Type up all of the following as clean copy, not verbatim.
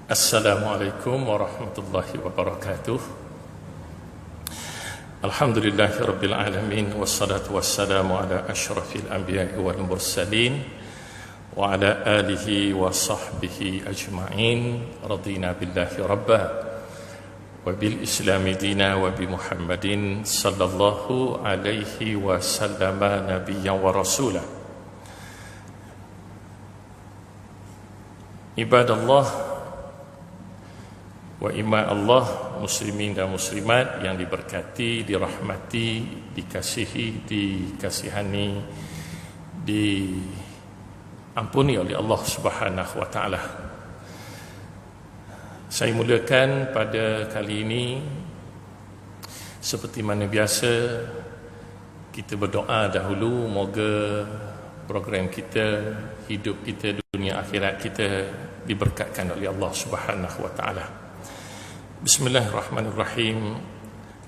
Assalamualaikum warahmatullahi wabarakatuh. Alhamdulillahirabbil alamin wassalatu wassalamu ala asyrafil anbiya'i wal mursalin wa ala alihi wa sahbihi ajma'in. Radina billahi rabba wa bil islami dina wa bi Muhammadin sallallahu alaihi wa sallama nabiyyan wa rasulah. Ibadallah wa ima Allah, muslimin dan muslimat yang diberkati, dirahmati, dikasihi, dikasihani, diampuni oleh Allah Subhanahu wa taala. Saya mulakan pada kali ini seperti mana biasa, kita berdoa dahulu moga program kita, hidup kita, dunia akhirat kita diberkatkan oleh Allah Subhanahu wa taala. Bismillahirrahmanirrahim.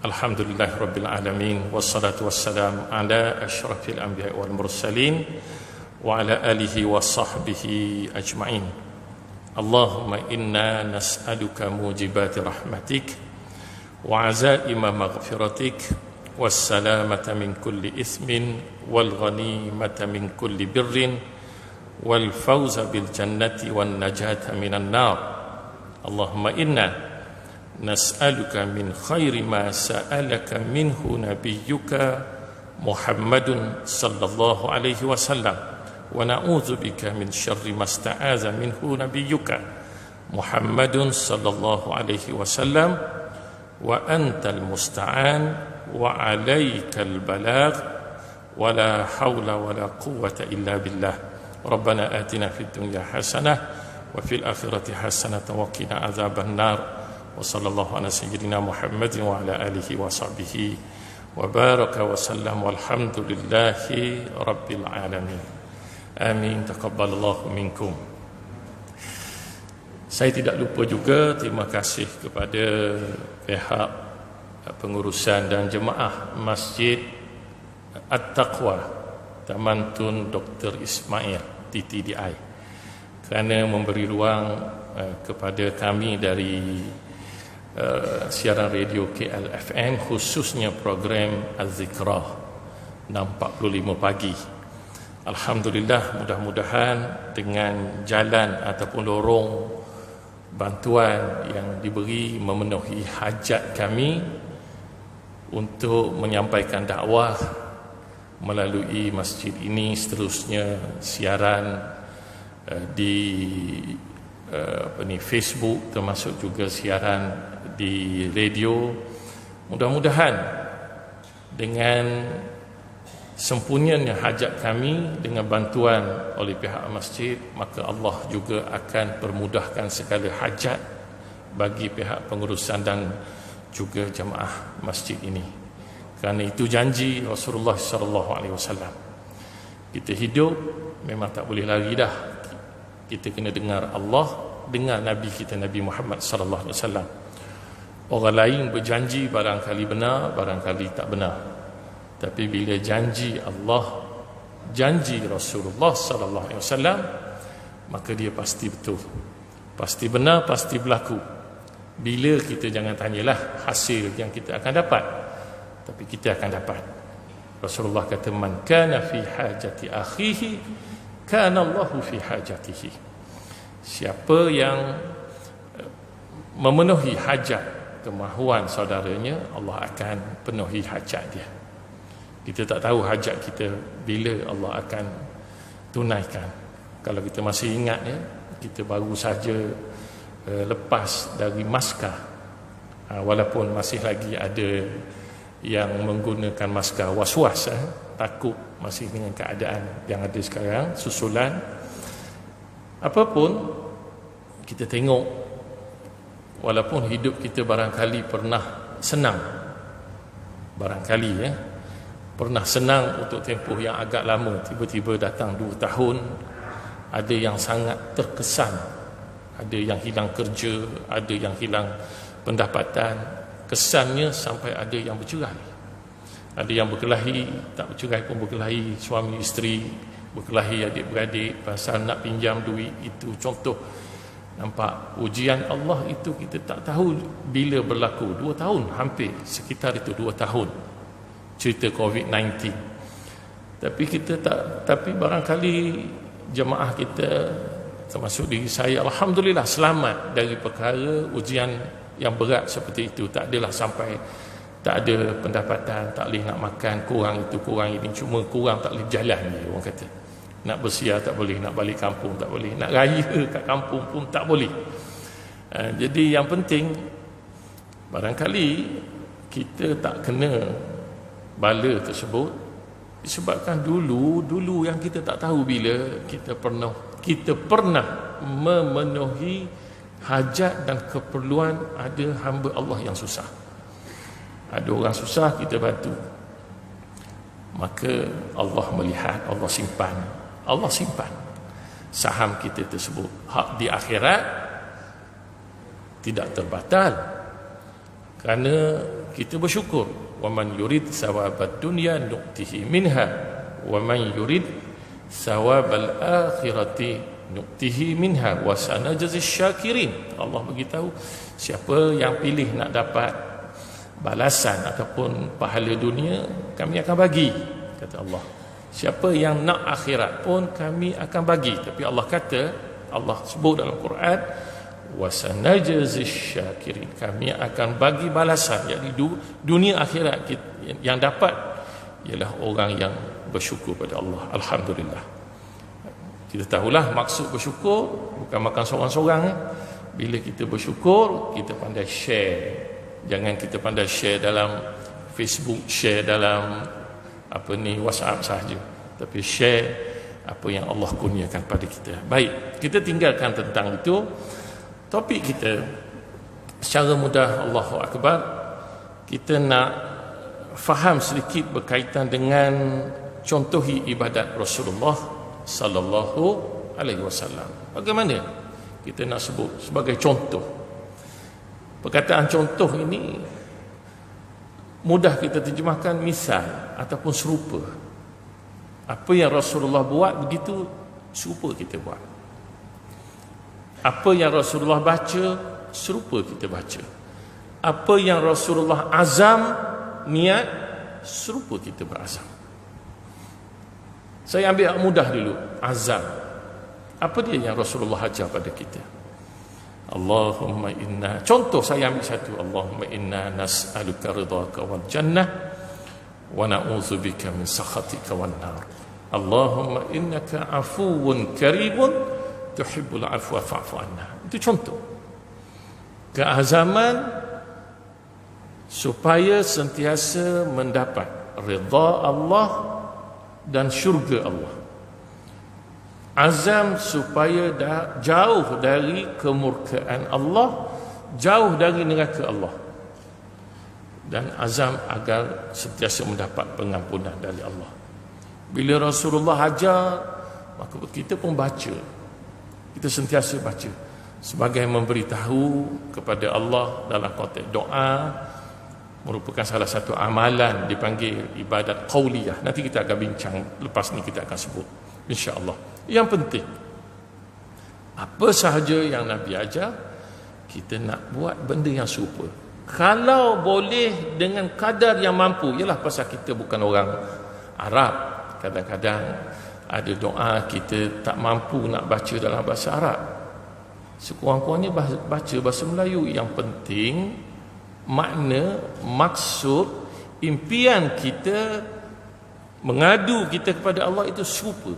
Alhamdulillahirabbil alamin wassalatu wassalam ala asyrafil anbiya'i wal mursalin wa ala alihi wa sahbihi ajma'in. Allahumma inna nas'aluka mujibati rahmatik wa azaima maghfiratik wassalamata min kulli ithmin wal ghanimata min kulli birrin wal fawza bil jannati wan najata minan nar. Allahumma inna nas'aluka min khairi ma sa'alaka minhu nabiyyuka Muhammadun sallallahu alaihi wasallam wa na'udzu bika min syarri ma sta'aza minhu nabiyyuka Muhammadun sallallahu alaihi wasallam wa antal musta'an wa 'alaikal balagh wa la haula wa la quwwata illa billah. Rabbana atina fid dunya hasanah wa fil akhirati hasanah wa qina adzaban nar. Wa sallallahu ala sayyidina Muhammadin wa ala alihi wa sahbihi wa baraka wa sallam walhamdulillahi rabbil alamin. Amin. Taqabbalallahu minkum. Saya tidak lupa juga terima kasih kepada pihak pengurusan dan jemaah Masjid At-Taqwa Taman Tun Dr. Ismail TTDI kerana memberi ruang kepada kami dari siaran radio KLFM, khususnya program Az-Zikra 6.45 pagi. Alhamdulillah, mudah-mudahan dengan jalan ataupun lorong bantuan yang diberi memenuhi hajat kami untuk menyampaikan dakwah melalui masjid ini, seterusnya siaran di Facebook, termasuk juga siaran di radio. Mudah-mudahan dengan sempurnanya hajat kami dengan bantuan oleh pihak masjid, maka Allah juga akan permudahkan segala hajat bagi pihak pengurusan dan juga jemaah masjid ini. Kerana itu janji Rasulullah sallallahu alaihi wasallam. Kita hidup memang tak boleh lari dah. Kita kena dengar Allah, dengar Nabi kita Nabi Muhammad sallallahu alaihi wasallam. Orang lain berjanji barangkali benar, barangkali tak benar. Tapi bila janji Allah, janji Rasulullah sallallahu alaihi wasallam, maka dia pasti betul. Pasti benar, pasti berlaku. Bila kita jangan tanyalah hasil yang kita akan dapat, tapi kita akan dapat. Rasulullah kata, man kana fi hajati akhihi kana Allahu fi hajatihi. Siapa yang memenuhi hajat kemahuan saudaranya, Allah akan penuhi hajat dia. Kita tak tahu hajat kita bila Allah akan tunaikan. Kalau kita masih ingat ya, kita baru saja lepas dari maskah, walaupun masih lagi ada yang menggunakan maskah was-was, takut masih dengan keadaan yang ada sekarang, susulan. Apapun kita tengok, walaupun hidup kita barangkali pernah senang, barangkali pernah senang untuk tempoh yang agak lama, tiba-tiba datang 2 tahun, ada yang sangat terkesan, ada yang hilang kerja, ada yang hilang pendapatan, kesannya sampai ada yang bercerai, ada yang berkelahi, tak bercerai pun berkelahi, suami isteri berkelahi, adik-beradik pasal nak pinjam duit. Itu contoh Nampak, ujian Allah itu kita tak tahu bila berlaku. 2 tahun hampir, sekitar itu 2 tahun cerita COVID-19. Tapi barangkali jemaah kita, termasuk diri saya, alhamdulillah selamat dari perkara ujian yang berat seperti itu. Tak adalah sampai tak ada pendapatan, tak boleh nak makan, kurang itu kurang ini, cuma kurang tak boleh jalan je orang kata. Nak bersiar tak boleh, nak balik kampung tak boleh, nak raya kat kampung pun tak boleh. Jadi yang penting, barangkali kita tak kena bala tersebut disebabkan dulu yang kita tak tahu bila kita pernah memenuhi hajat dan keperluan ada hamba Allah yang susah. Ada orang susah, kita bantu. Maka Allah melihat, Allah simpan saham kita tersebut. Hak di akhirat tidak terbatal kerana kita bersyukur. Wa man yurid sawabad dunya nu'tihi minha wa man yurid sawabal akhirati nu'tihi minha wa sanajzi syakirin. Allah beritahu, siapa yang pilih nak dapat balasan ataupun pahala dunia, kami akan bagi, kata Allah. Siapa yang nak akhirat pun kami akan bagi. Tapi Allah kata, Allah sebut dalam Quran, wasanajzi syakirin, kami akan bagi balasan. Jadi dunia akhirat yang dapat ialah orang yang bersyukur pada Allah. Alhamdulillah. Kita tahulah maksud bersyukur bukan makan seorang-seorang. Bila kita bersyukur, kita pandai share. Jangan kita pandai share dalam Facebook, share dalam WhatsApp sahaja, tapi share apa yang Allah kurniakan pada kita. Baik, kita tinggalkan tentang itu. Topik kita secara mudah, Allahu Akbar, kita nak faham sedikit berkaitan dengan contohi ibadat Rasulullah sallallahu alaihi wasallam. Bagaimana kita nak sebut sebagai contoh? Perkataan contoh ini mudah kita terjemahkan misal ataupun serupa. Apa yang Rasulullah buat begitu serupa kita buat. Apa yang Rasulullah baca serupa kita baca. Apa yang Rasulullah azam, niat, serupa kita berazam. Saya ambil yang mudah dulu, azam. Apa dia yang Rasulullah ajar pada kita? Allahumma inna, contoh saya ambil satu, Allahumma inna nas'aluka ridhaka wal jannah wa na'udzubika min sakhatika wan nar. Allahumma innaka afuwun karimun tuhibbul afwa fa'fu anna. Itu contoh keazaman supaya sentiasa mendapat redha Allah dan syurga Allah. Azam supaya jauh dari kemurkaan Allah, jauh dari neraka Allah, dan azam agar sentiasa mendapat pengampunan dari Allah. Bila Rasulullah ajar, maka kita pun baca, kita sentiasa baca sebagai memberitahu kepada Allah dalam konteks doa. Merupakan salah satu amalan dipanggil ibadat qauliyah. Nanti kita akan bincang, lepas ni kita akan sebut insya-Allah. Yang penting, apa sahaja yang Nabi ajar, kita nak buat benda yang serupa. Kalau boleh dengan kadar yang mampu. Yalah, pasal kita bukan orang Arab. Kadang-kadang ada doa kita tak mampu nak baca dalam bahasa Arab. Sekurang-kurangnya baca bahasa Melayu. Yang penting makna, maksud, impian kita, mengadu kita kepada Allah itu serupa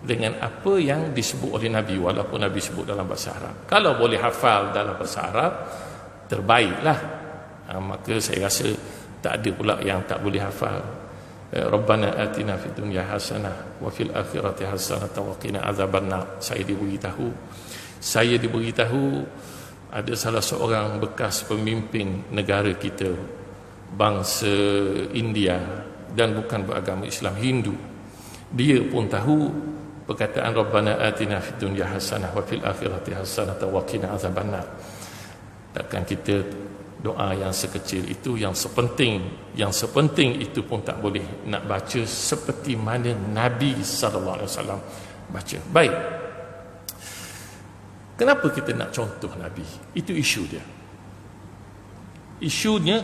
dengan apa yang disebut oleh Nabi, walaupun Nabi sebut dalam bahasa Arab. Kalau boleh hafal dalam bahasa Arab, terbaiklah. Maka saya rasa tak ada pula yang tak boleh hafal. Rabbana atina fid dunya hasanah wa fil akhirati hasanah wa qina azabannar. Saya diberitahu ada salah seorang bekas pemimpin negara kita, bangsa India dan bukan beragama Islam, Hindu. Dia pun tahu perkataan Rabbana atina fid dunya hasanah wa fil akhirati hasanah wa qina azabannar. Takkan kita doa yang sekecil itu, yang sepenting itu pun tak boleh nak baca seperti mana Nabi sallallahu alaihi wasallam baca. Baik. Kenapa kita nak contoh Nabi? Itu isu dia. Isunya,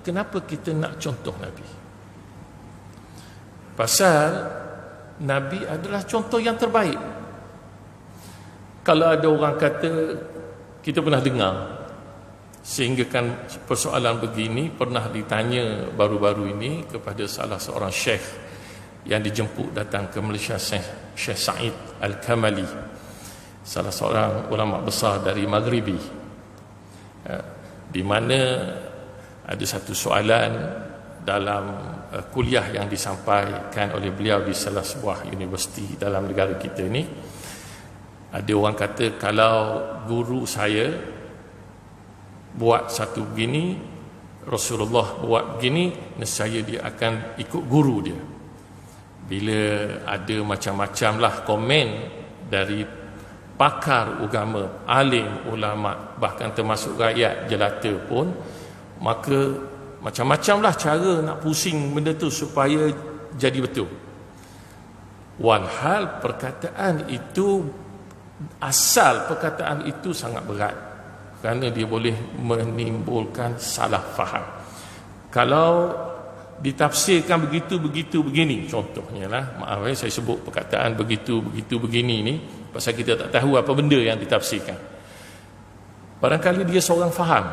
kenapa kita nak contoh Nabi? Pasal Nabi adalah contoh yang terbaik. Kalau ada orang kata, kita pernah dengar, sehingga kan persoalan begini pernah ditanya baru-baru ini kepada salah seorang syekh yang dijemput datang ke Malaysia, Syekh Said Al-Kamali, salah seorang ulama besar dari Maghribi, di mana ada satu soalan dalam kuliah yang disampaikan oleh beliau di salah sebuah universiti dalam negara kita ini. Ada orang kata, kalau guru saya buat satu begini, Rasulullah buat begini, nescaya dia akan ikut guru dia. Bila ada macam-macam lah komen dari pakar agama, alim ulama, bahkan termasuk rakyat jelata pun, maka macam-macam lah cara nak pusing benda tu supaya jadi betul. Walhal perkataan itu, asal perkataan itu sangat berat, kerana dia boleh menimbulkan salah faham. Kalau ditafsirkan begitu begini, contohnya lah, maaf saya sebut perkataan begitu begini ni pasal kita tak tahu apa benda yang ditafsirkan. Barangkali dia seorang faham,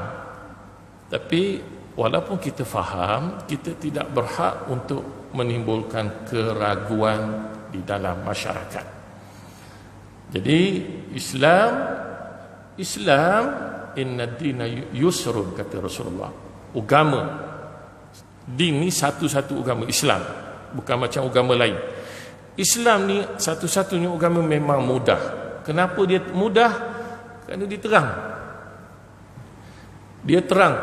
tapi walaupun kita faham, kita tidak berhak untuk menimbulkan keraguan di dalam masyarakat. Jadi Islam inna dina yusrun, kata Rasulullah. Agama, din ni satu-satu agama, Islam, bukan macam agama lain. Islam ni satu-satunya agama memang mudah. Kenapa dia mudah? Kerana dia terang. Dia terang.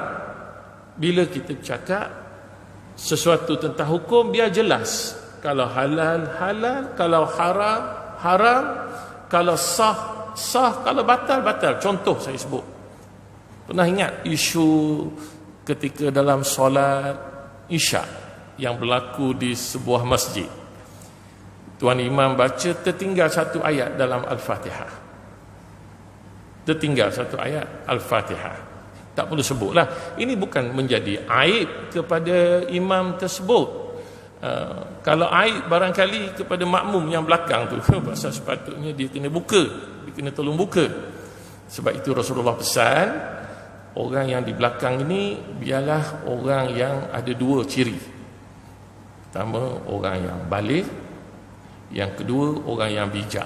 Bila kita cakap sesuatu tentang hukum, biar jelas. Kalau halal, halal. Kalau haram, haram. Kalau sah, sah. Kalau batal, batal. Contoh saya sebut. Pernah ingat isu ketika dalam solat Isyak yang berlaku di sebuah masjid. Tuan Imam baca, tertinggal satu ayat dalam Al-Fatihah. Tertinggal satu ayat Al-Fatihah. Tak perlu sebutlah. Ini bukan menjadi aib kepada imam tersebut. Kalau aib barangkali kepada makmum yang belakang tu, pasal sepatutnya dia kena buka, dia kena tolong buka. Sebab itu Rasulullah pesan, orang yang di belakang ini biarlah orang yang ada dua ciri. Pertama, orang yang baligh. Yang kedua, orang yang bijak.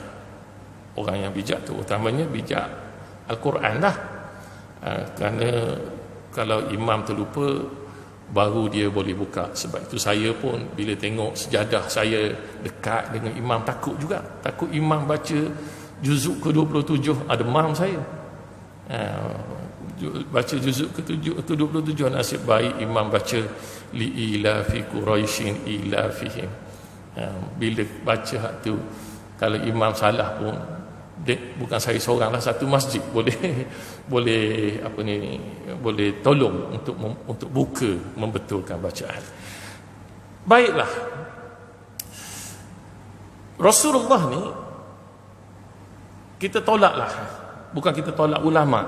Orang yang bijak tu utamanya bijak Al-Quran lah. Kerana kalau imam terlupa, baru dia boleh buka. Sebab itu saya pun bila tengok sejadah saya dekat dengan imam, takut juga. Takut imam baca juzuk ke-27, ada mam saya. Baca juzuk ke-27, nasib baik imam baca li'ilafi Quraisyin ilafihim. Bila baca hak tu, kalau imam salah pun, bukan saya seorang lah, satu masjid boleh tolong untuk buka, membetulkan bacaan. Baiklah, Rasulullah ni kita tolaklah, bukan kita tolak ulama,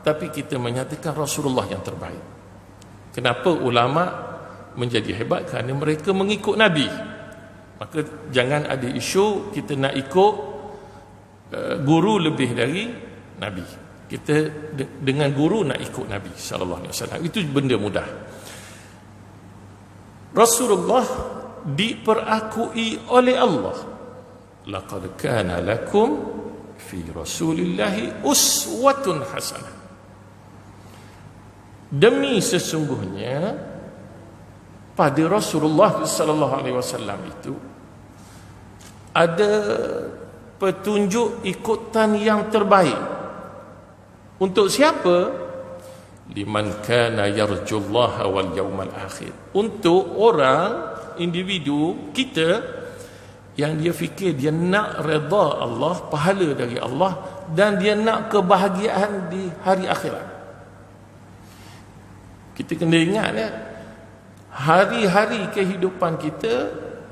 tapi kita menyatakan Rasulullah yang terbaik. Kenapa ulama menjadi hebat? Kerana mereka mengikut Nabi. Maka jangan ada isu kita nak ikut guru lebih dari Nabi. Kita dengan guru nak ikut Nabi sallallahu alaihi wasallam. Itu benda mudah. Rasulullah diperakui oleh Allah. Laqad kana lakum fi Rasulillahi uswatun hasanah. Demi sesungguhnya pada Rasulullah sallallahu alaihi wasallam itu ada petunjuk ikutan yang terbaik. Untuk siapa? Liman kana yarjullaha wal yawmal akhir. Untuk orang, individu kita yang dia fikir dia nak redha Allah, pahala dari Allah, dan dia nak kebahagiaan di hari akhirat. Kita kena ingat ya, hari-hari kehidupan kita,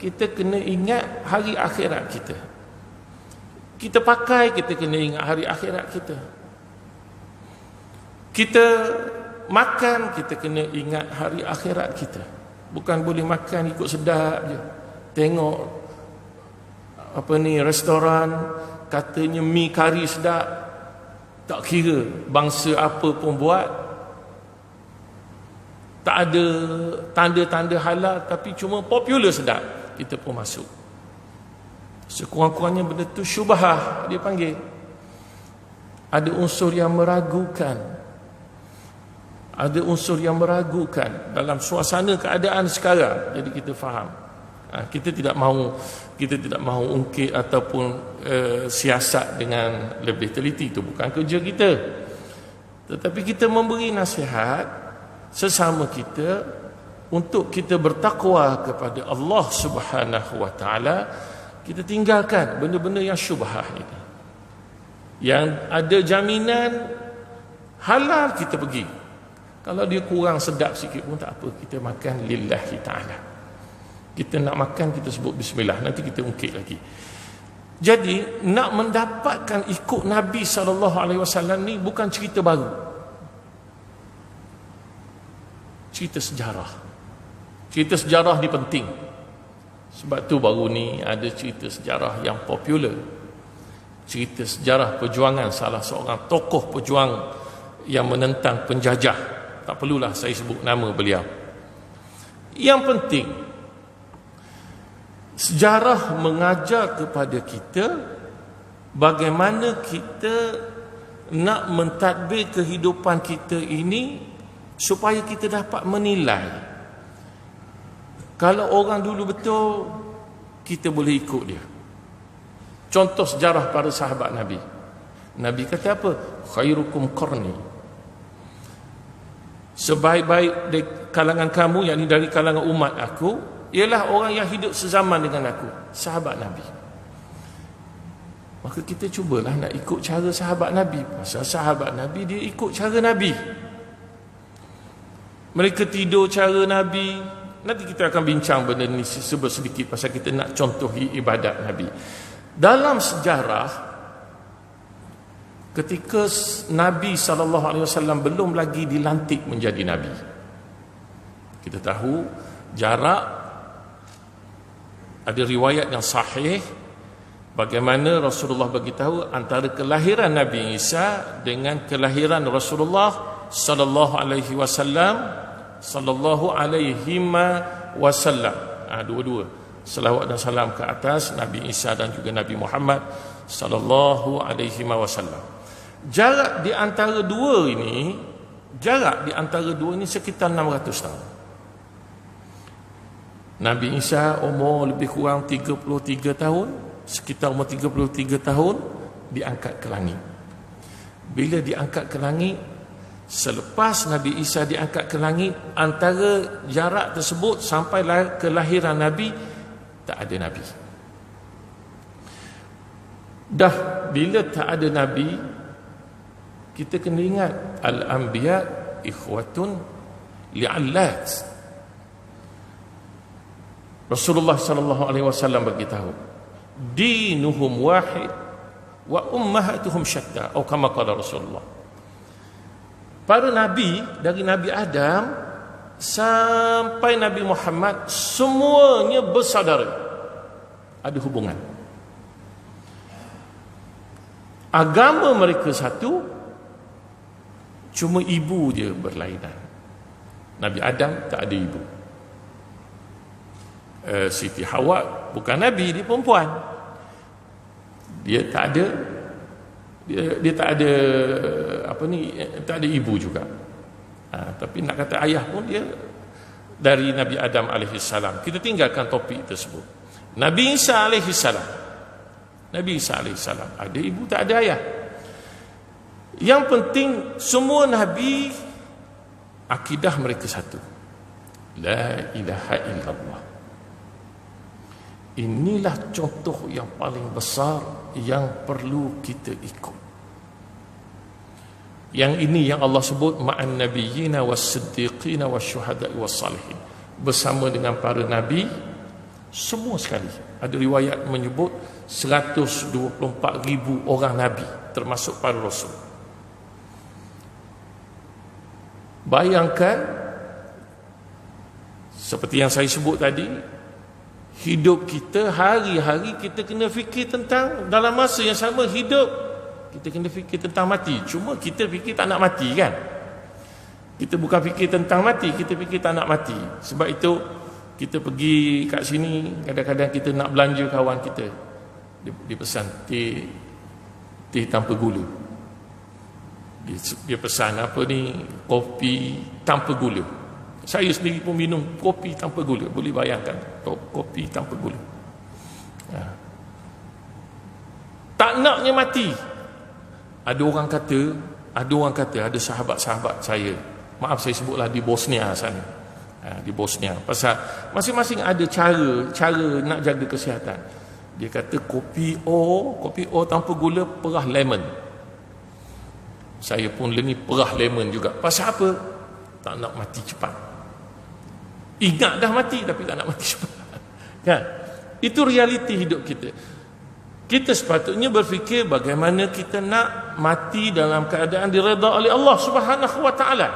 kita kena ingat hari akhirat kita. Kita pakai, kita kena ingat hari akhirat kita. Kita makan, kita kena ingat hari akhirat kita. Bukan boleh makan ikut sedap je. Tengok restoran katanya mi kari sedap, tak kira bangsa apa pun buat, tak ada tanda-tanda halal, tapi cuma popular sedap, kita pun masuk. Sekurang-kurangnya benda tu syubhah dia panggil. Ada unsur yang meragukan. Ada unsur yang meragukan dalam suasana keadaan sekarang. Jadi kita faham. Kita tidak mahu ungkit ataupun siasat dengan lebih teliti. Itu bukan kerja kita. Tetapi kita memberi nasihat sesama kita untuk kita bertakwa kepada Allah Subhanahu wa taala. Kita tinggalkan benda-benda yang syubhah ini. Yang ada jaminan halal kita pergi. Kalau dia kurang sedap sikit pun tak apa, kita makan lillahi ta'ala. Kita nak makan, kita sebut bismillah, nanti kita ungkit lagi. Jadi nak mendapatkan ikut Nabi SAW ni bukan cerita baru, cerita sejarah. Cerita sejarah ni penting. Sebab tu baru ni ada cerita sejarah yang popular. Cerita sejarah perjuangan salah seorang tokoh pejuang yang menentang penjajah. Tak perlulah saya sebut nama beliau. Yang penting, sejarah mengajar kepada kita bagaimana kita nak mentadbir kehidupan kita ini supaya kita dapat menilai. Kalau orang dulu betul, kita boleh ikut dia. Contoh sejarah para sahabat Nabi. Nabi kata apa? Khairukum qarni. Sebaik-baik dari kalangan kamu, yakni dari kalangan umat aku, ialah orang yang hidup sezaman dengan aku, sahabat Nabi. Maka kita cubalah nak ikut cara sahabat Nabi. Pasal sahabat Nabi dia ikut cara Nabi. Mereka tidur cara Nabi. Nanti kita akan bincang benda ni sedikit pasal kita nak contohi ibadat Nabi. Dalam sejarah, ketika Nabi SAW belum lagi dilantik menjadi Nabi, kita tahu jarak, ada riwayat yang sahih bagaimana Rasulullah beritahu antara kelahiran Nabi Isa dengan kelahiran Rasulullah sallallahu alaihi wasallam, dua-dua selawat dan salam ke atas Nabi Isa dan juga Nabi Muhammad sallallahu alaihi wasallam. Jarak di antara dua ini sekitar 600 tahun. Nabi Isa umur lebih kurang 33 tahun, sekitar umur 33 tahun diangkat ke langit. Bila diangkat ke langit, selepas Nabi Isa diangkat ke langit, antara jarak tersebut sampai kelahiran Nabi, tak ada Nabi. Dah bila tak ada Nabi, kita kena ingat al-anbiya ikhwatun li'allat. Rasulullah sallallahu alaihi wasallam beritahu, dinuhum wahid wa ummahatuhum syatta, atau kama qala Rasulullah. Para nabi dari Nabi Adam sampai Nabi Muhammad semuanya bersaudara, ada hubungan. Agama mereka satu, cuma ibu dia berlainan. Nabi Adam tak ada ibu. Siti Hawa bukan Nabi, dia perempuan. Dia tak ada tak ada ibu juga. Tapi nak kata ayah pun dia dari Nabi Adam alaihissalam. Kita tinggalkan topik tersebut. Nabi Isa alaihissalam ada ibu tak ada ayah. Yang penting semua Nabi akidah mereka satu, la ilaha illallah. Inilah contoh yang paling besar yang perlu kita ikut. Yang ini yang Allah sebut ma'an nabiyyina was-siddiqina wasyuhada'i was-salihin, bersama dengan para nabi semua sekali. Ada riwayat menyebut 124,000 orang Nabi, termasuk para Rasul. Bayangkan, seperti yang saya sebut tadi, hidup kita hari-hari kita kena fikir tentang, dalam masa yang sama hidup kita kena fikir tentang mati. Cuma kita fikir tak nak mati kan. Kita bukan fikir tentang mati, kita fikir tak nak mati. Sebab itu kita pergi kat sini, kadang-kadang kita nak belanja kawan kita, dia pesan teh tanpa gula. Dia pesan apa ni, kopi tanpa gula. Saya sendiri pun minum kopi tanpa gula. Boleh bayangkan, kopi tanpa gula. Tak naknya mati. Ada orang kata, ada sahabat-sahabat saya, maaf saya sebutlah di Bosnia sana, di Bosnia, pasal masing-masing ada cara nak jaga kesihatan. Dia kata kopi O tanpa gula, perah lemon. Saya pun ni perah lemon juga. Pasal apa? Tak nak mati cepat. Ingat dah mati tapi tak nak mati cepat. Kan? Itu realiti hidup kita. Kita sepatutnya berfikir bagaimana kita nak mati dalam keadaan diredha oleh Allah Subhanahu wa taala.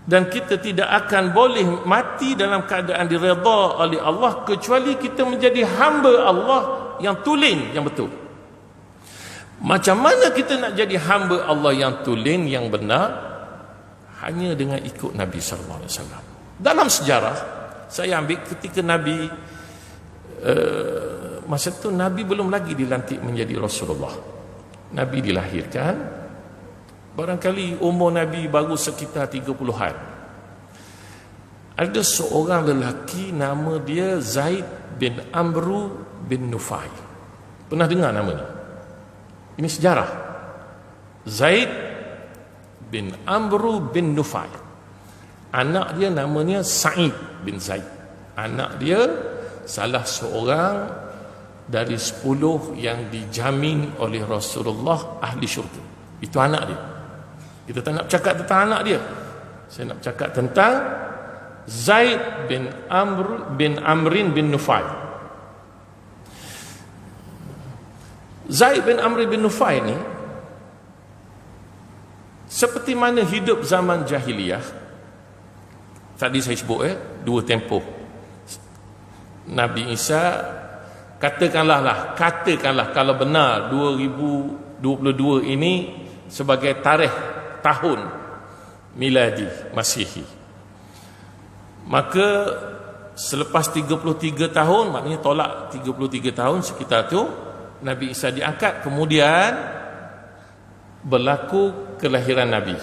Dan kita tidak akan boleh mati dalam keadaan diredha oleh Allah kecuali kita menjadi hamba Allah yang tulen, yang betul. Macam mana kita nak jadi hamba Allah yang tulen, yang benar? Hanya dengan ikut Nabi sallallahu alaihi wasallam. Dalam sejarah saya ambil ketika Nabi masa tu Nabi belum lagi dilantik menjadi Rasulullah. Nabi dilahirkan, barangkali umur Nabi baru sekitar 30-an. Ada seorang lelaki nama dia Zaid bin Amru bin Nufai. Pernah dengar nama ni? Ini sejarah. Zaid bin Amru bin Nufai. Anak dia namanya Sa'id bin Zaid. Anak dia salah seorang dari 10 yang dijamin oleh Rasulullah ahli syurga. Itu anak dia. Kita tak nak cakap tentang anak dia. Saya nak cakap tentang Zaid bin Amrin bin Nufai. Zaid bin Amr bin Nufai ni seperti mana hidup zaman jahiliyah. Tadi saya sebut dua tempoh. Nabi Isa, katakanlah kalau benar 2022 ini sebagai tarikh tahun miladi Masihi, maka selepas 33 tahun, maknanya tolak 33 tahun sekitar tu, Nabi Isa diangkat, kemudian berlaku kelahiran Nabi.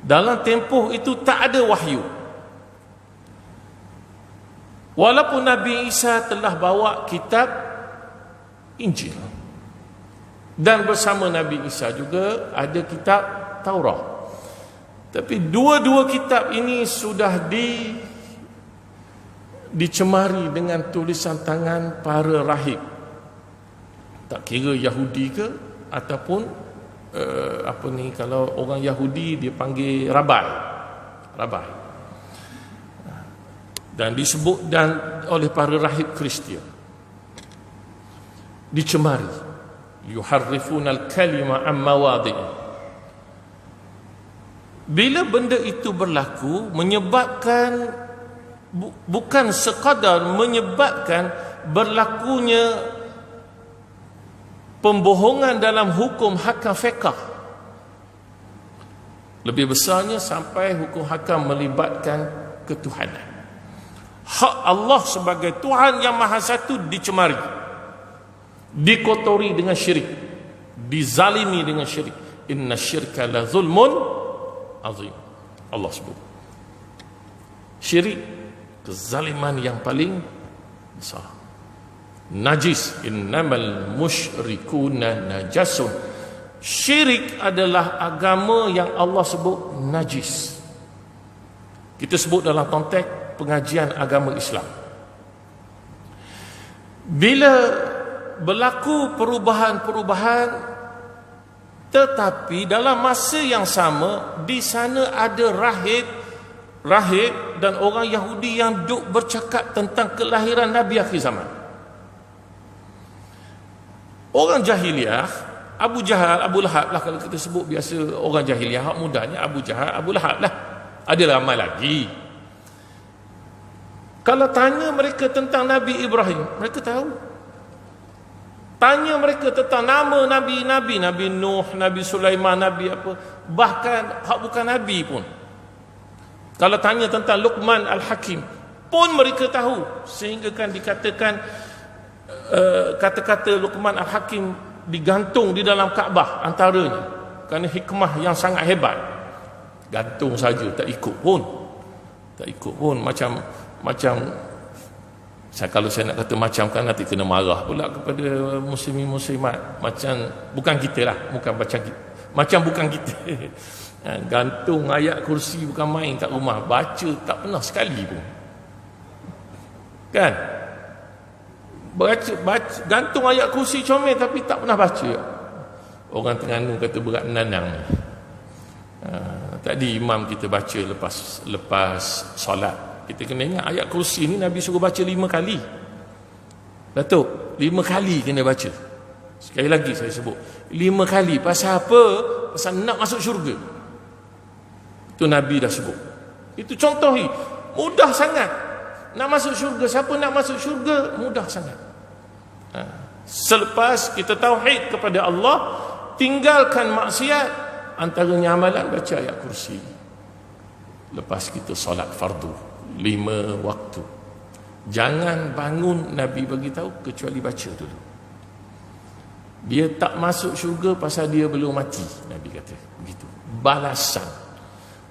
Dalam tempoh itu tak ada wahyu. Walaupun Nabi Isa telah bawa kitab Injil, dan bersama Nabi Isa juga ada kitab Taurat, tapi dua-dua kitab ini sudah dicemari dengan tulisan tangan para rahib. Tak kira Yahudi ke ataupun kalau orang Yahudi dia panggil rabai. Dan disebut oleh para rahib Kristian. Dicemari. Yuharrifunal kalima am mawadhi'i. Bila benda itu berlaku, menyebabkan bukan sekadar menyebabkan berlakunya pembohongan dalam hukum hakam fiqh, lebih besarnya sampai hukum hakam melibatkan ketuhanan. Hak Allah sebagai Tuhan yang Maha Satu dicemari, dikotori dengan syirik, dizalimi dengan syirik. Inna syirka la zulmun azim. Allah sebut syirik, kezaliman yang paling besar. Najis, innamal musyrikuna najasun. Syirik adalah agama yang Allah sebut najis. Kita sebut dalam konteks pengajian agama Islam. Bila berlaku perubahan-perubahan, tetapi dalam masa yang sama di sana ada rahib dan orang Yahudi yang duk bercakap tentang kelahiran Nabi akhir zaman. Orang jahiliah, Abu Jahal, Abu Lahab lah, kalau kita sebut biasa orang jahiliah, hak mudahnya Abu Jahal, Abu Lahab lah. Ada ramai lagi. Kalau tanya mereka tentang Nabi Ibrahim, mereka tahu. Tanya mereka tentang nama Nabi-Nabi, Nabi Nuh, Nabi Sulaiman, Nabi apa, bahkan hak bukan Nabi pun. Kalau tanya tentang Luqman Al-Hakim pun mereka tahu. Sehingga kan dikatakan kata-kata Luqman Al-Hakim digantung di dalam Kaabah antaranya, kerana hikmah yang sangat hebat. Gantung saja, tak ikut pun. Macam kalau saya nak kata macam kan nanti kena marah pula kepada muslimin muslimat. Macam bukan kita lah, bukan kita. Gantung ayat kursi bukan main kat rumah, baca tak pernah sekali pun. Kan? Baca, gantung ayat kursi comel tapi tak pernah baca. Orang Terengganu kata berat nanang ni. Tadi imam kita baca lepas solat, kita kena ingat ayat kursi ni Nabi suruh baca 5 kali. Datuk, 5 kali kena baca. Sekali lagi saya sebut, 5 kali. Pasal apa? Pasal nak masuk syurga. Itu Nabi dah sebut. Itu contoh ni, mudah sangat. Nak masuk syurga, siapa nak masuk syurga? Mudah sangat. Selepas kita tauhid kepada Allah, tinggalkan maksiat, antaranya amalan baca ayat kursi. Lepas kita solat fardu 5 waktu, jangan bangun, Nabi bagi tahu, kecuali baca dulu. Dia tak masuk syurga pasal dia belum mati, Nabi kata begitu. Balasan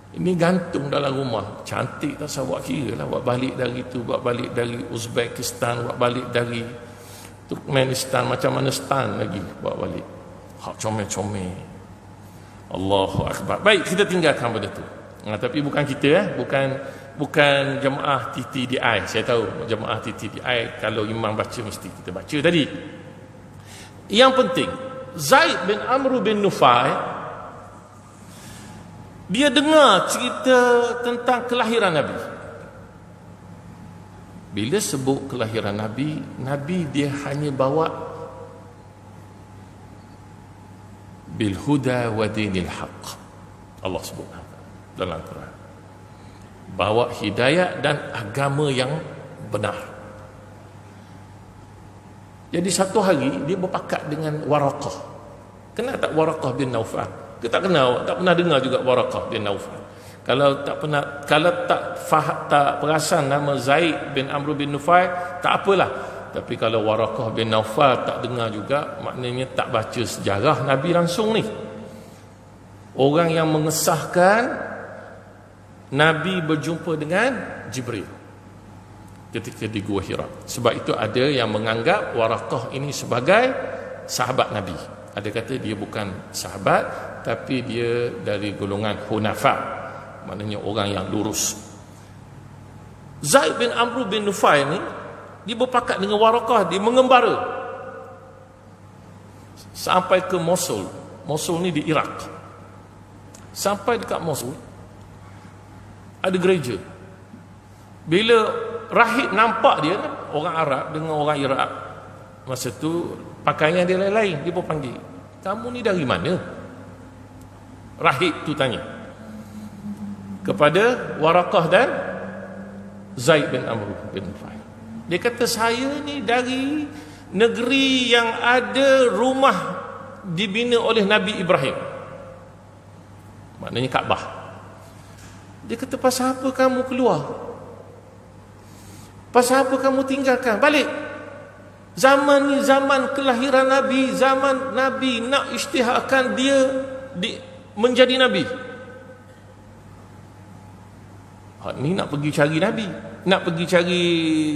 ini gantung dalam rumah, cantik tak usah buat kira lah. Buat balik dari tu, buat balik dari Uzbekistan, buat balik dari Turkmenistan, macam mana stan lagi buat balik. Hak comel-comel. Allahu Akbar. Baik, kita tinggalkan benda tu. Tapi bukan kita, bukan jemaah TTDI. Saya tahu jemaah TTDI kalau imam baca mesti kita baca tadi. Yang penting, Zaid bin Amr bin Nufai, dia dengar cerita tentang kelahiran Nabi. Bila sebut kelahiran Nabi, Nabi dia hanya bawa bil huda wa dinil haq. Allah sebut dalam Quran. Bawa hidayah dan agama yang benar. Jadi satu hari dia berpakat dengan Waraqah. Kenal tak Waraqah bin Naufal? Kita tak kenal, tak pernah dengar juga Waraqah bin Naufal. Kalau tak perasan nama Zaid bin Amr bin Nufai, tak apalah. Tapi kalau Waraqah bin Naufal tak dengar juga, maknanya tak baca sejarah Nabi langsung ni. Orang yang mengesahkan Nabi berjumpa dengan Jibril ketika di Gua Hira. Sebab itu ada yang menganggap Waraqah ini sebagai sahabat Nabi. Ada kata dia bukan sahabat, tapi dia dari golongan Hunafa, maknanya orang yang lurus. Zaid bin Amr bin Nufai ni, dia berpakat dengan Waraqah, dia mengembara sampai ke Mosul. Mosul ni di Iraq. Sampai dekat Mosul ada gereja. Bila rahib nampak dia, orang Arab dengan orang Iraq masa tu pakaian dia lain-lain, dia pun panggil, kamu ni dari mana? Rahib tu tanya kepada Waraqah dan Zaid bin Amr bin Nufai. Dia kata, saya ni dari negeri yang ada rumah dibina oleh Nabi Ibrahim, maknanya Kaabah. Dia kata, pasal apa kamu keluar? Pasal apa kamu tinggalkan? Balik. Zaman ni zaman kelahiran Nabi, zaman Nabi nak isytiharkan dia menjadi Nabi. Ni nak pergi cari Nabi, nak pergi cari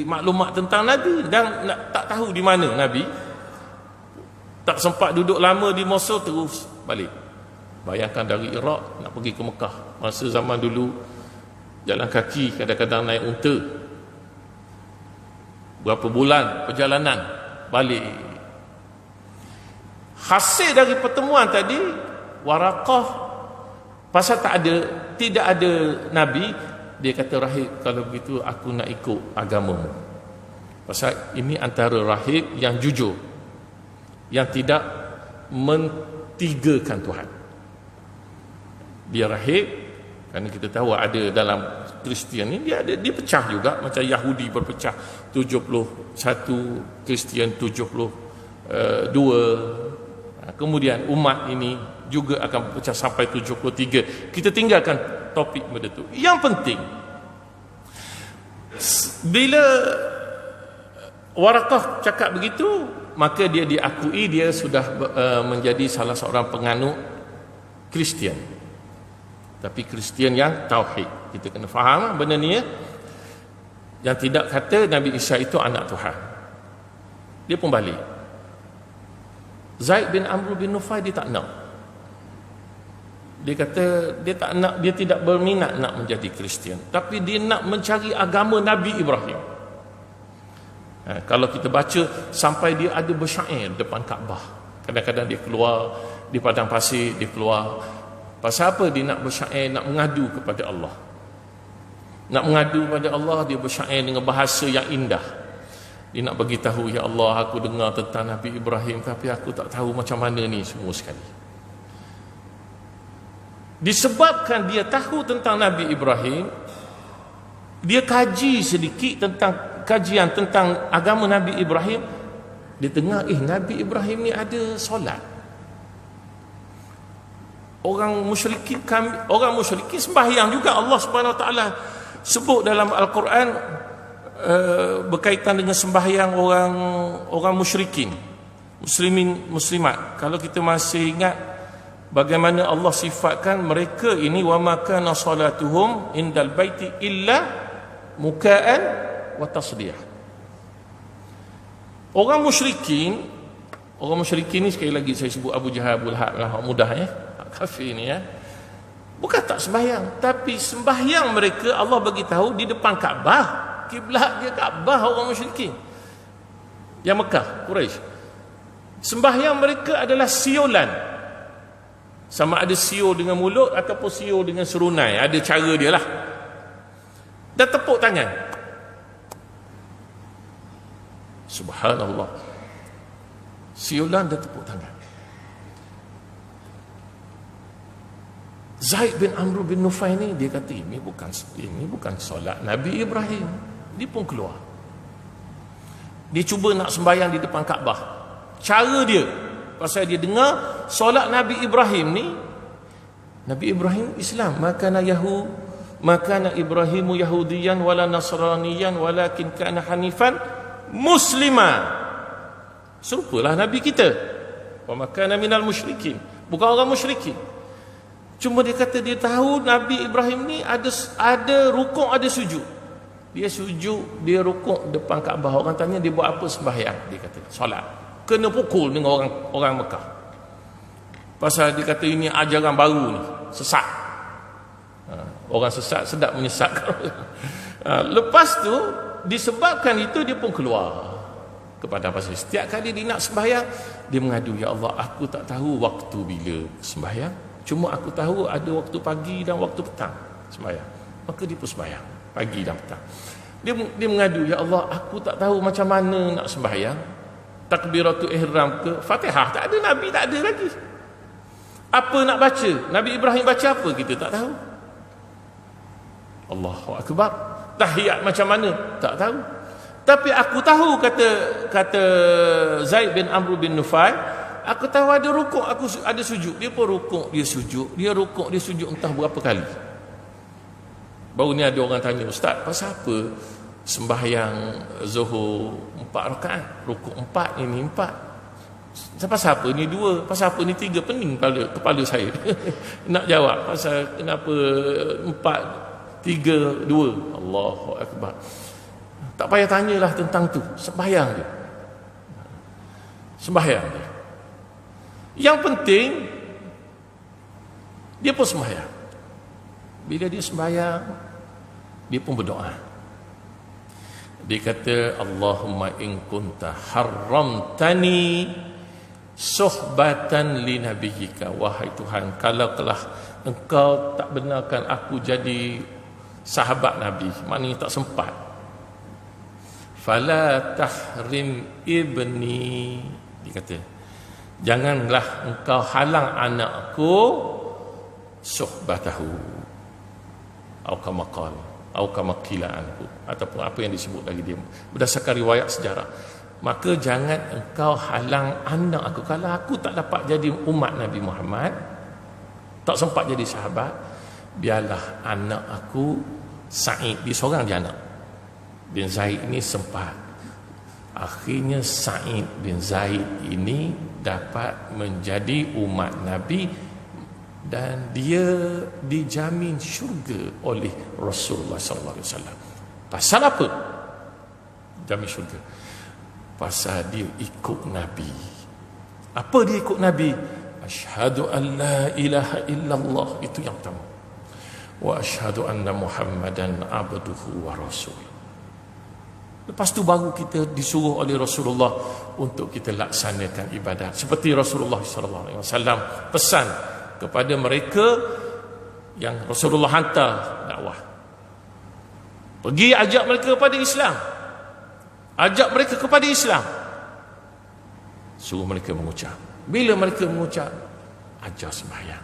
maklumat tentang Nabi, dan tak tahu di mana Nabi. Tak sempat duduk lama di Mosul, terus balik. Bayangkan dari Iraq nak pergi ke Mekah. Masa zaman dulu jalan kaki, kadang-kadang naik unta. Berapa bulan perjalanan balik. Hasil dari pertemuan tadi, Waraqah pasal tidak ada Nabi, dia kata, rahib, kalau begitu aku nak ikut agamamu. Pasal ini antara rahib yang jujur, yang tidak mentigakan Tuhan. Dia rahib, kerana kita tahu ada dalam Kristian ni dia pecah juga, macam Yahudi berpecah 71, Kristian 72. Kemudian umat ini juga akan berpecah sampai 73. Kita tinggalkan topik benda tu. Yang penting, bila Waraqah cakap begitu, maka dia diakui dia sudah menjadi salah seorang penganut Kristian. Tapi Kristian yang tauhid. Kita kena faham benda ni ya. Yang tidak kata Nabi Isa itu anak Tuhan. Dia pun balik. Zaid bin Amr bin Nufai dia tak nak. Dia kata dia tak nak, dia tidak berminat nak menjadi Kristian, tapi dia nak mencari agama Nabi Ibrahim. Kalau kita baca sampai dia ada bersyair depan Kaabah. Kadang-kadang dia keluar di padang pasir, dia keluar. Pasal apa dia nak bersyair, nak mengadu kepada Allah. Nak mengadu kepada Allah, dia bersyair dengan bahasa yang indah. Dia nak bagi tahu, ya Allah, aku dengar tentang Nabi Ibrahim, tapi aku tak tahu macam mana ni semua sekali. Disebabkan dia tahu tentang Nabi Ibrahim, dia kaji sedikit tentang kajian tentang agama Nabi Ibrahim. Dia dengar, Nabi Ibrahim ni ada solat. Orang musyrikin sembahyang juga. Allah Subhanahu Wa Taala sebut dalam Al-Quran berkaitan dengan sembahyang orang musyrikin, muslimin muslimat. Kalau kita masih ingat bagaimana Allah sifatkan mereka ini, wa ma kana salatuhum indal baiti illa muka'an wa tasdiyah. Orang musyrikin ni, sekali lagi saya sebut Abu Jahal, Abu Lahab, mudah kafir ni bukan tak sembahyang, tapi sembahyang mereka Allah bagi tahu di depan Kaabah. Kiblat dia Kaabah orang musyrikin yang Mekah, Quraisy. Sembahyang mereka adalah siolan. Sama ada sio dengan mulut ataupun sio dengan serunai, ada cara dia lah. Dan tepuk tangan. Subhanallah. Siolan dan tepuk tangan. Zaid bin Amr bin Nufai ni, dia kata ini bukan solat Nabi Ibrahim. Dia pun keluar. Dia cuba nak sembahyang di depan Kaabah. Cara dia, pasal dia dengar solat Nabi Ibrahim ni, Nabi Ibrahim Islam, makana Ibrahimu Yahudiyan wala Nasraniyan walakin kana hanifan muslima. Serupalah Nabi kita. Wa makana minal musyrikin, bukan orang musyrikin. Cuma dia kata dia tahu Nabi Ibrahim ni ada rukuk, ada sujud. Dia sujud, dia rukuk depan Kaabah. Orang tanya dia buat apa sembahyang, dia kata solat. Kena pukul dengan orang Mekah. Pasal dia kata ini ajaran baru ni, sesat. Orang sesat sedap menyesatkan. Lepas tu disebabkan itu dia pun keluar kepada pasal. Setiap kali dia nak sembahyang, dia mengadu, ya Allah, aku tak tahu waktu bila sembahyang. Cuma aku tahu ada waktu pagi dan waktu petang sembahyang. Maka dia pun sembahyang pagi dan petang. Dia mengadu, ya Allah, aku tak tahu macam mana nak sembahyang. Takbiratul ihram ke Fatihah tak ada, Nabi tak ada lagi. Apa nak baca? Nabi Ibrahim baca apa? Kita tak tahu. Allahu Akbar. Tahiyat macam mana? Tak tahu. Tapi aku tahu, kata Zaid bin Amr bin Nufai, aku tahu ada rukuk, aku ada sujud. Dia pun rukuk, dia sujud. Dia rukuk, dia sujud entah berapa kali. Baru ni ada orang tanya, Ustaz, pasal apa sembahyang Zuhur 4 rakaat, rukuk 4, ini 4? Pasal apa ni 2? Pasal apa ni 3? Pening kepala saya. Nak jawab pasal kenapa 4, 3, 2. Allahu Akbar. Tak payah tanyalah tentang tu. Sembahyang dia. Sembahyang dia. Yang penting dia pun sembahyang. Bila dia sembahyang, dia pun berdoa. Dia kata, Allahumma in kunta haramtani suhbatan li nabiyyika. Wahai Tuhan, kalau telah engkau tak benarkan aku jadi sahabat Nabi, maknanya tak sempat, fala tahrim ibni. Dia kata, janganlah engkau halang anakku suhbatahu atau kama qala atau kama qila anhu, ataupun apa yang disebut lagi dia berdasarkan riwayat sejarah. Maka jangan engkau halang anak aku. Kalau aku tak dapat jadi umat Nabi Muhammad, tak sempat jadi sahabat, biarlah anak aku Sa'id, dia seorang je anak bin Zaid ini sempat. Akhirnya Sa'id bin Zaid ini dapat menjadi umat Nabi dan dia dijamin syurga oleh Rasulullah sallallahu alaihi wasallam. Pasal apa? Jamin syurga. Pasal dia ikut Nabi. Apa dia ikut Nabi? Asyhadu an la ilaha illallah, itu yang pertama. Wa asyhadu anna Muhammadan abduhu wa rasuluh. Lepas tu baru kita disuruh oleh Rasulullah untuk kita laksanakan ibadat seperti Rasulullah sallallahu alaihi wasallam pesan kepada mereka yang Rasulullah hantar dakwah. Pergi ajak mereka kepada Islam. Ajak mereka kepada Islam. Suruh mereka mengucap. Bila mereka mengucap, ajar sembahyang.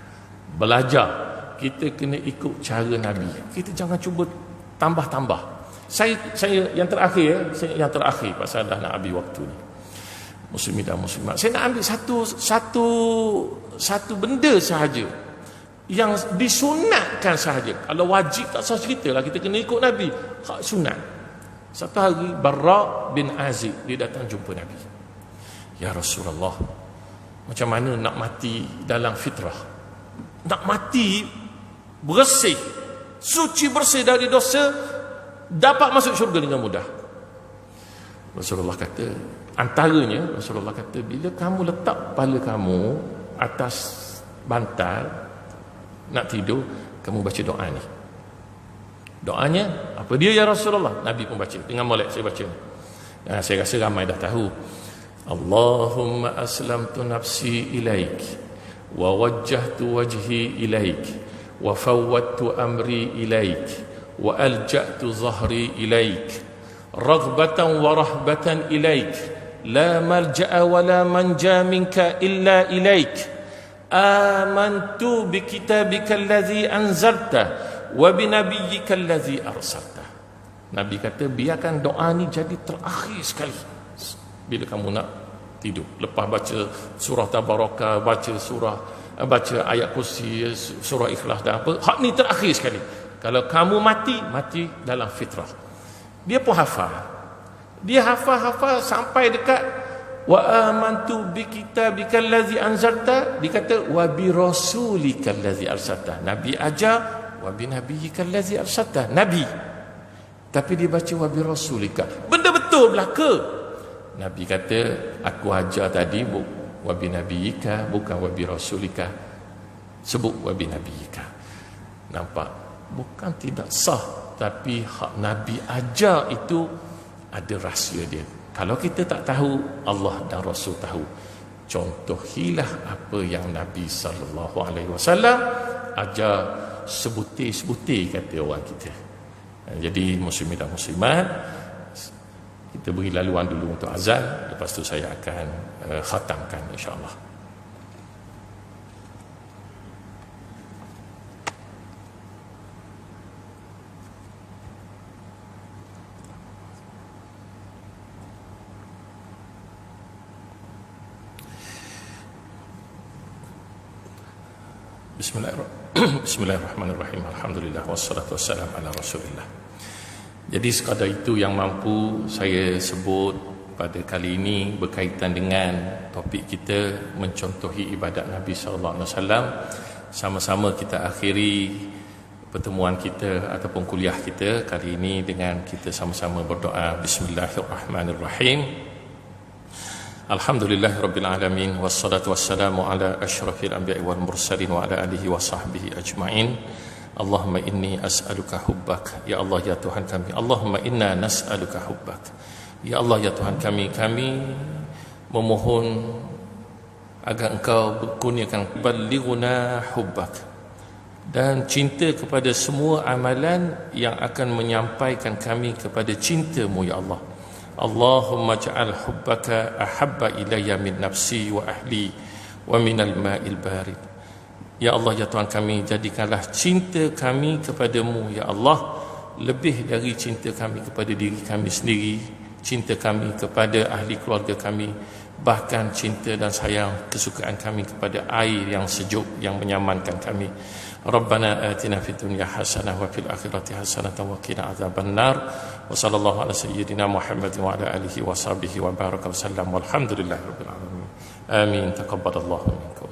Belajar. Kita kena ikut cara Nabi. Kita jangan cuba tambah-tambah. Saya yang terakhir, yang terakhir pasal dah nak habis waktu ni. Muslimin dan muslimat, saya nak ambil satu benda sahaja yang disunatkan sahaja. Kalau wajib tak usah cerita lah, kita kena ikut Nabi. Hak sunat. Satu hari Barra bin Azib dia datang jumpa Nabi. Ya Rasulullah, macam mana nak mati dalam fitrah? Nak mati bersih, suci bersih dari dosa, dapat masuk syurga dengan mudah. Rasulullah kata, antaranya Rasulullah kata, bila kamu letak kepala kamu atas bantal nak tidur, kamu baca doa ni. Doanya apa dia ya Rasulullah? Nabi pun baca. Dengan molek saya baca. Saya rasa ramai dah tahu. Allahumma aslamtu nafsi ilaik wa wajjahtu wajhi ilaik wa fawwadtu amri ilaik wa alja'tu zahri ilaik raghbatan wa rahbatan ilaik la malja'a wa la manja minka illa ilaik amantu bi kitabika allazi anzalta wa bi nabiyyika allazi arsalta. Nabi kata, biarkan doa ni jadi terakhir sekali bila kamu nak tidur. Lepas baca surah Tabarakah, baca ayat kursi, surah Ikhlas dan apa, hak ni terakhir sekali. Kalau kamu mati dalam fitrah. Dia pun hafal. Dia hafal sampai dekat wa amantu bi kitabika allazi anzalta, dia kata wa bi rasulika allazi arsalta. Nabi ajar wa bi nabiyyika allazi arsalta. Nabi. Tapi dia baca wa bi rasulika. Benda betul belaka. Nabi kata, aku ajar tadi wa bi nabiyyika, bukan wa bi rasulika. Sebut wa bi nabiyyika. Nampak? Bukan tidak sah, tapi hak Nabi ajar itu ada rahsia dia. Kalau kita tak tahu, Allah dan Rasul tahu. Contohilah apa yang Nabi sallallahu alaihi wasallam ajar sebutir-sebutir, kata orang kita. Jadi muslimin dan muslimat, kita beri laluan dulu untuk azan, lepas tu saya akan khatamkan insya-Allah. Bismillahirrahmanirrahim. Alhamdulillah wassalatu wassalamu ala Rasulillah. Jadi sekadar itu yang mampu saya sebut pada kali ini berkaitan dengan topik kita mencontohi ibadat Nabi sallallahu alaihi wasallam. Sama-sama kita akhiri pertemuan kita ataupun kuliah kita kali ini dengan kita sama-sama berdoa. Bismillahirrahmanirrahim. Alhamdulillahirabbil alamin wassalatu wassalamu ala asyrafil anbiya'i wal mursalin wa ala alihi wa sahbihi ajma'in. Allahumma inni as'aluka hubbak, ya Allah ya Tuhan kami. Allahumma inna nas'aluka hubbak, ya Allah ya Tuhan kami. Kami memohon agar Engkau kurniakan balighuna hubbak, dan cinta kepada semua amalan yang akan menyampaikan kami kepada cinta-Mu ya Allah. Allahumma ja'al hubbaka ahabba ilayya min nafsi wa ahli wa minal ma'il barid. Ya Allah, ya Tuhan kami, jadikanlah cinta kami kepadamu, ya Allah, lebih dari cinta kami kepada diri kami sendiri, cinta kami kepada ahli keluarga kami, bahkan cinta dan sayang kesukaan kami kepada air yang sejuk yang menyamankan kami. Rabbana atina fid dunya hasanah wa fil akhirati hasanah wa qina adzaban nar. Wa sallallahu ala sayyidina Muhammad wa ala alihi wa sahbihi wa baraka wa sallam. Walhamdulillahirabbil alamin. Amin. Taqabbalallahu minkum.